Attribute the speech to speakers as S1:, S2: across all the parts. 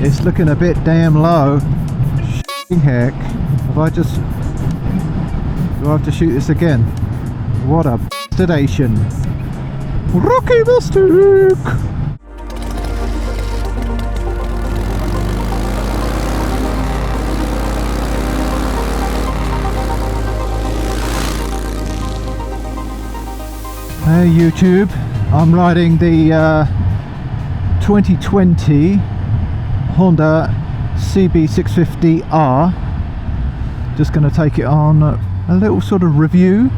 S1: It's looking a bit damn low. Heck, have I just... do I have to shoot this again? What a sedation. Rocky mistake! Hey YouTube, I'm riding the 2020 Honda CB650R. Just going to take it on a little sort of review.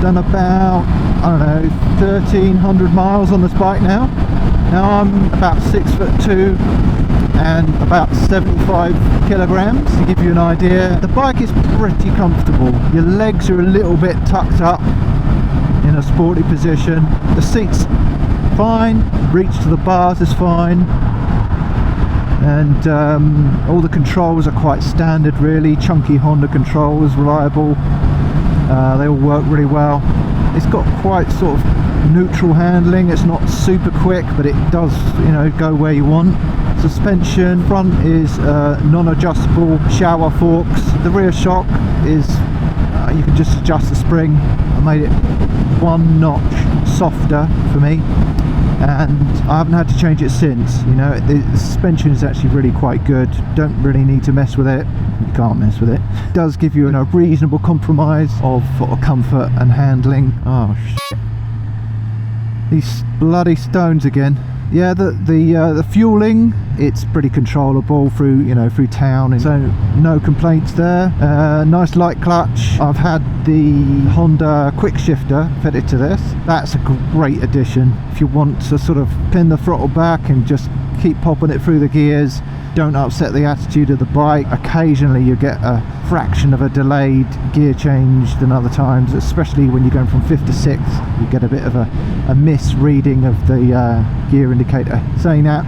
S1: Done about, I don't know, 1,300 miles on this bike now. Now I'm about 6'2" and about 75 kilograms, to give you an idea. The bike is pretty comfortable. Your legs are a little bit tucked up in a sporty position. The seat's fine, reach to the bars is fine, and all the controls are quite standard really. Chunky Honda controls, reliable. They all work really well. It's got quite sort of neutral handling. It's not super quick, but it does, you know, go where you want. Suspension front is non-adjustable shower forks. The rear shock is you can just adjust the spring. I made it one notch softer for me, and I haven't had to change it since. You know, the suspension is actually really quite good. Don't really need to mess with it. You can't mess with it. It does give you a reasonable compromise of comfort and handling. Oh shit. These bloody stones again. Yeah, the fueling, it's pretty controllable through, you know, through town, so no complaints there. Nice light clutch. I've had the Honda quick shifter fitted to this. That's a great addition if you want to sort of pin the throttle back and just keep popping it through the gears. Don't upset the attitude of the bike. Occasionally you get a fraction of a delayed gear change than other times, especially when you're going from 5th to 6th. You get a bit of a misreading of the gear indicator. Saying that,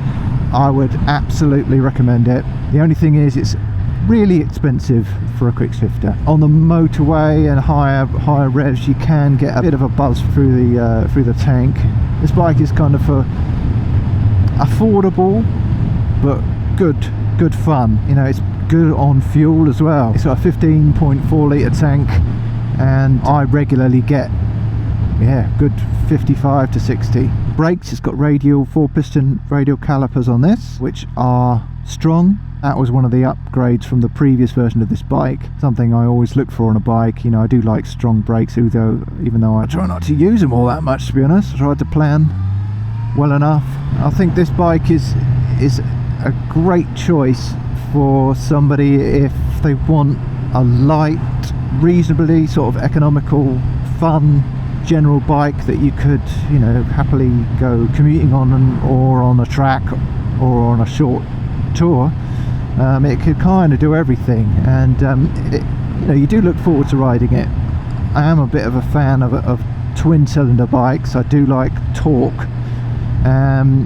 S1: I would absolutely recommend it. The only thing is, it's really expensive for a quick shifter. On the motorway and higher revs, you can get a bit of a buzz through the tank. This bike is kind of affordable, but good fun. You know, it's good on fuel as well. It's got a 15.4 litre tank, and I regularly get, yeah, good 55 to 60. Brakes, it's got radial 4-piston radial calipers on this, which are strong. That was one of the upgrades from the previous version of this bike. Something I always look for on a bike. You know, I do like strong brakes, even though I try not to use them all that much, to be honest. I tried to plan well enough. I think this bike is a great choice for somebody if they want a light, reasonably sort of economical, fun general bike that you could, you know, happily go commuting on, or on a track, or on a short tour. It could kind of do everything, and you know, you do look forward to riding it. I am a bit of a fan of twin cylinder bikes. I do like torque.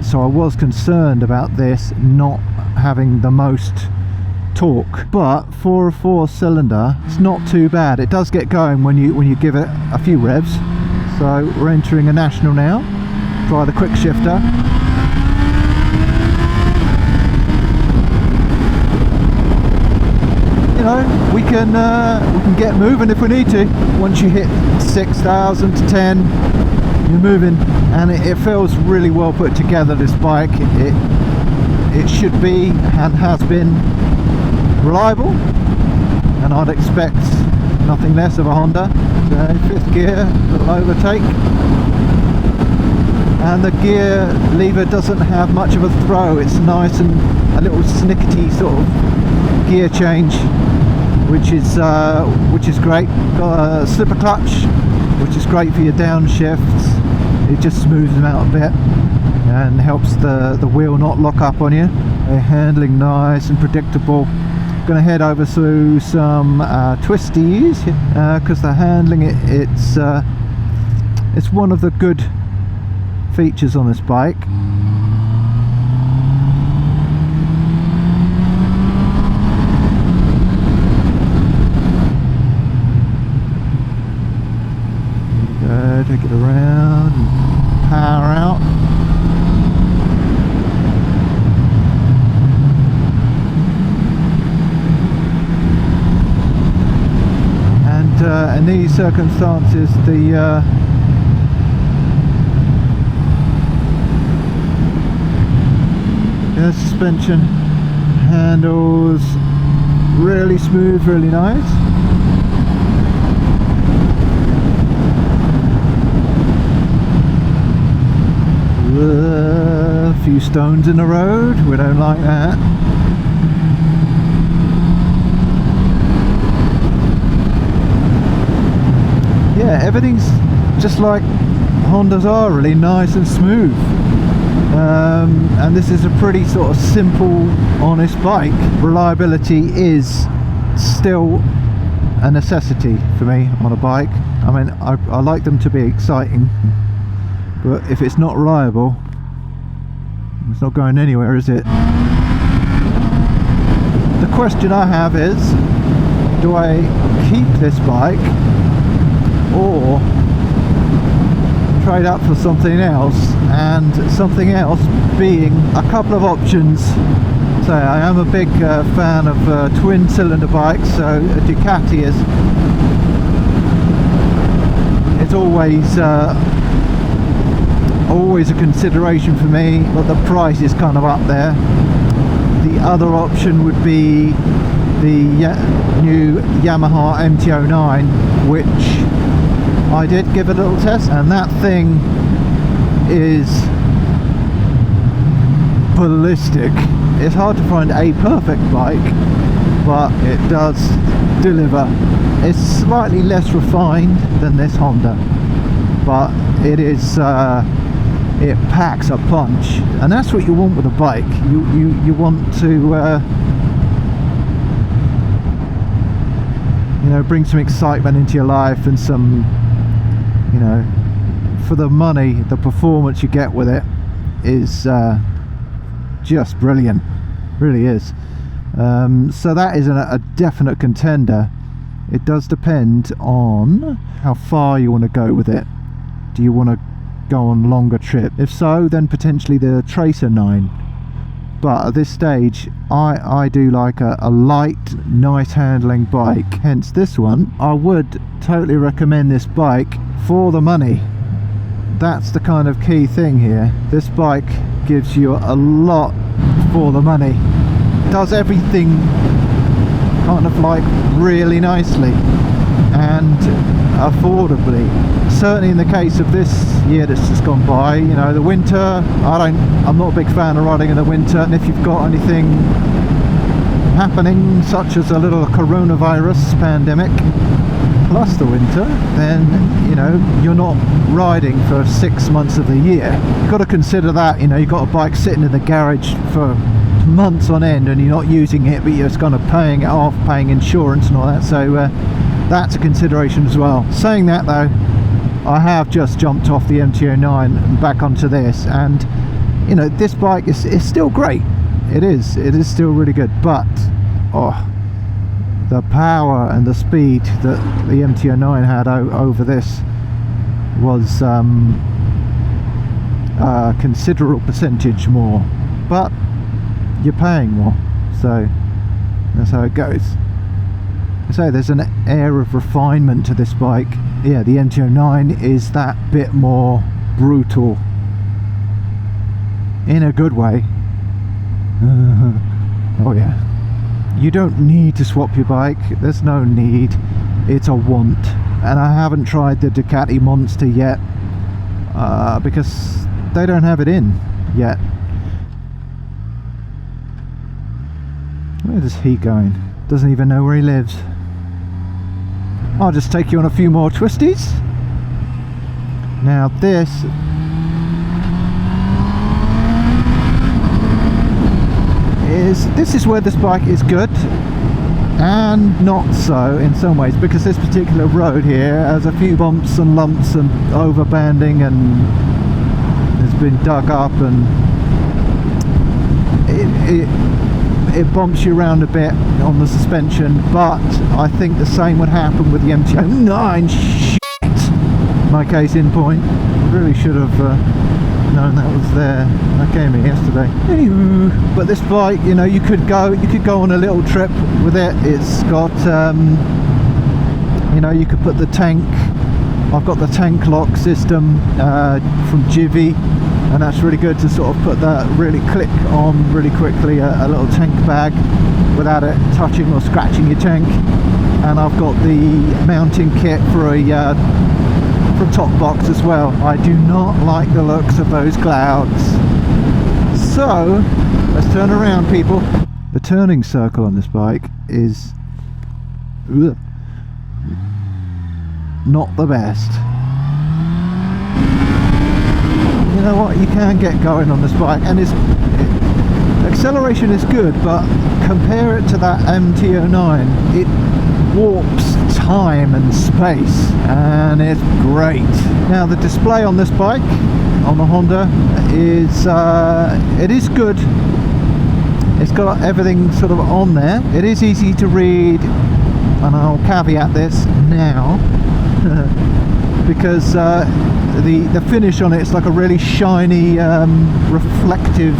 S1: So I was concerned about this not having the most torque, but for a 4-cylinder, it's not too bad. It does get going when you give it a few revs. So we're entering a national now. Try the quick shifter. You know, we can get moving if we need to. Once you hit 6,000 to 10. You're moving, and it feels really well put together. This bike, it should be and has been reliable, and I'd expect nothing less of a Honda. So 5th gear, little overtake, and the gear lever doesn't have much of a throw. It's nice and a little snickety sort of gear change, which is great. Got a slipper clutch which is great for your downshifts. It just smooths them out a bit and helps the wheel not lock up on you. They're handling nice and predictable. Going to head over to some twisties because the handling it's one of the good features on this bike. Take it around, power out. And in these circumstances, the suspension handles really smooth, really nice. A few stones in the road, we don't like that. Yeah, everything's just like Hondas are, really nice and smooth. And this is a pretty sort of simple, honest bike. Reliability is still a necessity for me on a bike. I mean, I like them to be exciting, but if it's not reliable, it's not going anywhere, is it? The question I have is, do I keep this bike or trade up for something else? And something else being a couple of options. So I am a big fan of twin cylinder bikes, so a Ducati is always a consideration for me, but the price is kind of up there. The other option would be the new Yamaha MT-09, which I did give a little test, and that thing is ballistic. It's hard to find a perfect bike, but it does deliver. It's slightly less refined than this Honda, but it is it packs a punch, and that's what you want with a bike. You want to you know, bring some excitement into your life and some, you know, for the money, the performance you get with it is just brilliant, really is. So that is a definite contender. It does depend on how far you want to go with it. Do you want to go on longer trip? If so, then potentially the Tracer 9. But at this stage, I do like a light, nice handling bike. Hence this one. I would totally recommend this bike for the money. That's the kind of key thing here. This bike gives you a lot for the money. It does everything kind of like really nicely and affordably. Certainly in the case of this year that's just gone by, you know, the winter, I'm not a big fan of riding in the winter, and if you've got anything happening such as a little coronavirus pandemic plus the winter, then you know you're not riding for 6 months of the year. You've got to consider that, you know, you've got a bike sitting in the garage for months on end and you're not using it, but you're just kind of paying it off, paying insurance and all that, so that's a consideration as well. Saying that though, I have just jumped off the MT-09 and back onto this, and you know, this bike is still great. It is still really good, but the power and the speed that the MT-09 had over this was a considerable percentage more, but you're paying more, so that's how it goes. So there's an air of refinement to this bike. Yeah, the MT-09 is that bit more brutal in a good way. Oh yeah. You don't need to swap your bike, there's no need, it's a want. And I haven't tried the Ducati Monster yet because they don't have it in yet. Where is he going? Doesn't even know where he lives. I'll just take you on a few more twisties Now this is where this bike is good and not so in some ways, because this particular road here has a few bumps and lumps and overbanding, and has been dug up, and it bumps you around a bit on the suspension. But I think the same would happen with the MT-09. Shit! My case in point. Really should have known that was there. I came here yesterday. Anywho, but this bike, you know, you could go on a little trip with it. It's got, you know, you could put the tank. I've got the tank lock system from Jivy, and that's really good to sort of put that, really click on really quickly a little tank bag without it touching or scratching your tank. And I've got the mounting kit for a from top box as well. I do not like the looks of those clouds. So let's turn around, people. The turning circle on this bike is not the best. You know what, you can get going on this bike, and acceleration is good, but compare it to that MT-09, it warps time and space, and it's great. Now the display on this bike, on the Honda, is it is good. It's got everything sort of on there. It is easy to read, and I'll caveat this now because the finish on it is like a really shiny reflective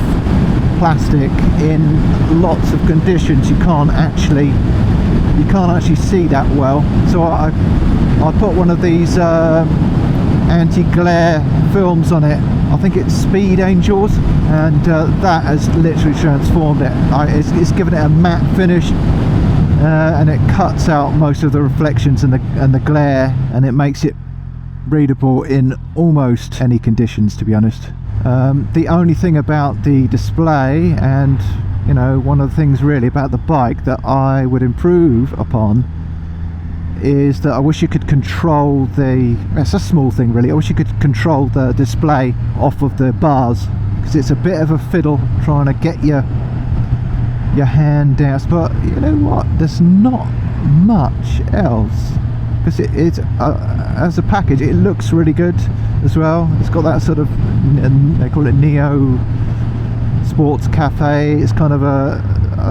S1: plastic. In lots of conditions you can't actually see that well, so I put one of these anti-glare films on it. I think it's Speed Angels, and that has literally transformed it. It's given it a matte finish, and it cuts out most of the reflections and the glare, and it makes it readable in almost any conditions, to be honest. The only thing about the display, and you know, one of the things really about the bike that I would improve upon, is that I wish you could control it's a small thing really, I wish you could control the display off of the bars, because it's a bit of a fiddle trying to get your hand down. But you know what, there's not much else, because it's as a package it looks really good as well. It's got that sort of, they call it Neo Sports Cafe. It's kind of a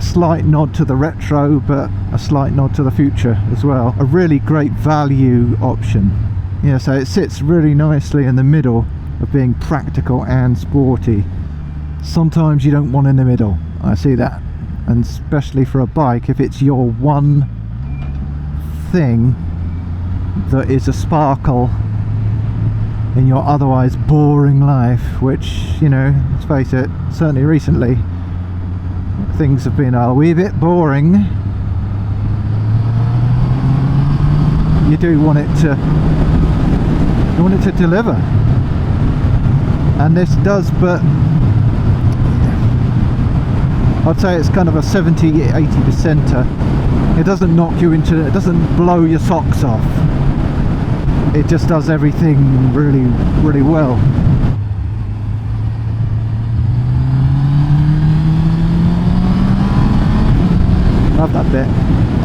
S1: slight nod to the retro, but a slight nod to the future as well. A really great value option. Yeah, so it sits really nicely in the middle of being practical and sporty. Sometimes you don't want in the middle, I see that, and especially for a bike, if it's your one thing that is a sparkle in your otherwise boring life, which, you know, let's face it, certainly recently things have been a wee bit boring. You do want it to deliver, and this does, but I'd say it's kind of a 70-80%. It doesn't knock you into, it doesn't blow your socks off. It just does everything really, really well. Love that bit.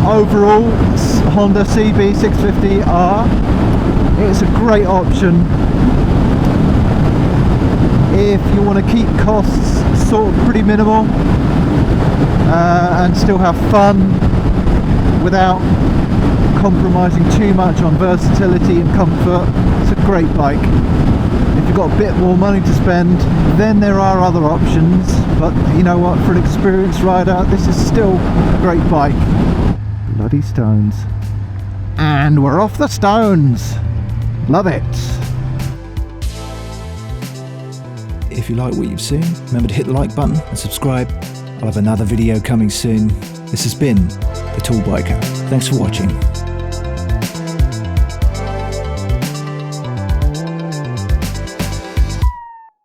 S1: Overall, Honda CB650R, it's a great option if you want to keep costs sort of pretty minimal and still have fun without compromising too much on versatility and comfort. It's a great bike. If you've got a bit more money to spend, then there are other options, but you know what, for an experienced rider, this is still a great bike. Bloody stones. And we're off the stones. Love it.
S2: If you like what you've seen, remember to hit the like button and subscribe. I'll have another video coming soon. This has been The Tall Biker. Thanks for watching.